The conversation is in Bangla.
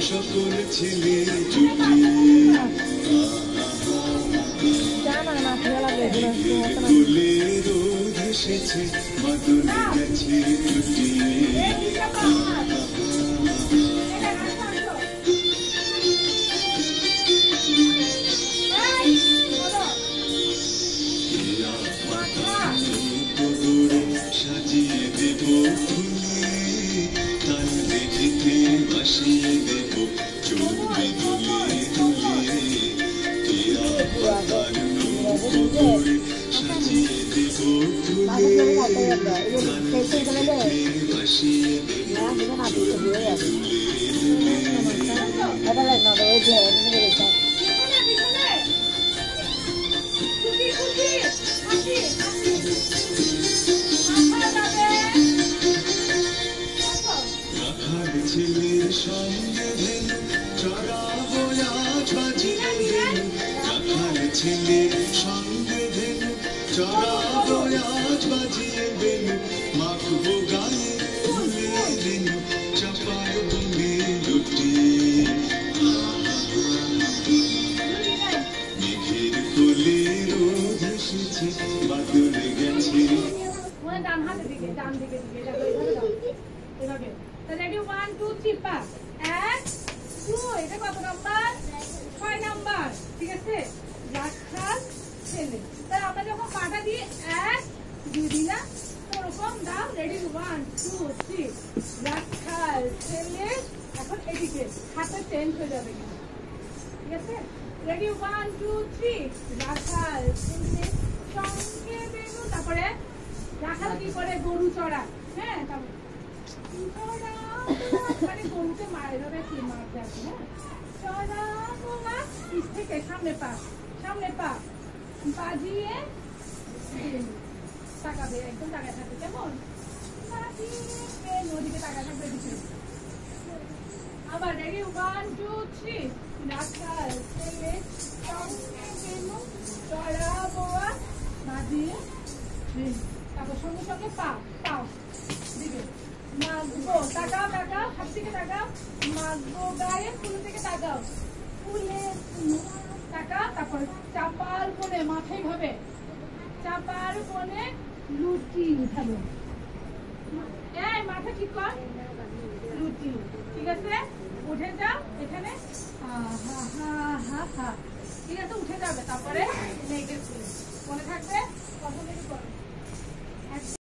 সকল ছেলে জুটি গোলে রোদ এসেছে বাদল গেছে ছুটি সাজিয়ে দেব ফুলে তাল দেখিতে বাসিয়ে দেব চলবে দুলে দুলে সাজিয়ে দেব ফুলে তাল দেখিতে বাসিয়ে দেব চলবে দুলে দুলে ছেলের সঙ্গে ধেনু চড়াবো আজ বাজিয়ে ধেনু রাখাল ছেলের সঙ্গে ধেনু চড়াবো আজ বাজিয়ে ধেনু মাখবো গায়ে ফুলে ধেনু চাপার বনে লুটি মেঘের কোলে রোদ এসেছে বাদল গেছে ডান হাতের দিকে ডান দিকে এভাবে ready 1 2 3 pass 1 2 এটা কত নাম্বার 6 নাম্বার ঠিক আছে রাখাল ছেলে তাহলে আমরা যখন পাটা দিয়ে 1 2 দিই না এরকম দাও রেডি 1 2 3 রাখাল ছেলে এখন এদিকে হাতে চেঞ্জ হয়ে যাবে ঠিক আছে রেডি 1 2 3 রাখাল ছেলে সঙ্গে বেনু তারপরে রাখাল কি করে গরু চড়ায় হ্যাঁ তারপর মানে গরুকে মায়ের কি মারতে আছে হ্যাঁ পিছ থেকে সামনে পা বাজিয়ে তাকাবে একদম তাকায় থাকবে কেমন নদীকে তাকায় থাকবে আবার রেডি 1 2 3 রাখাল ছেলে সঙ্গে বেনু চড়াবো বাজিয়ে তারপর সঙ্গে সঙ্গে পাও দিবে মাগবো তাকাও তাকাও হাত থেকে তাকাও মাগবো গায়ে ফুল থেকে তাকাও ফুলে তাকাও তারপর চাপার কোণে মাথায় ভাবে চাপার কোণে লুচি উঠাবো এই মাথা ঠিক কর লুচি ঠিক আছে উঠে যাও এখানে হা হা হা হা হা ঠিক আছে উঠে যাবে তারপরে মেঘের ফুল মনে থাকবে কত থেকে করবে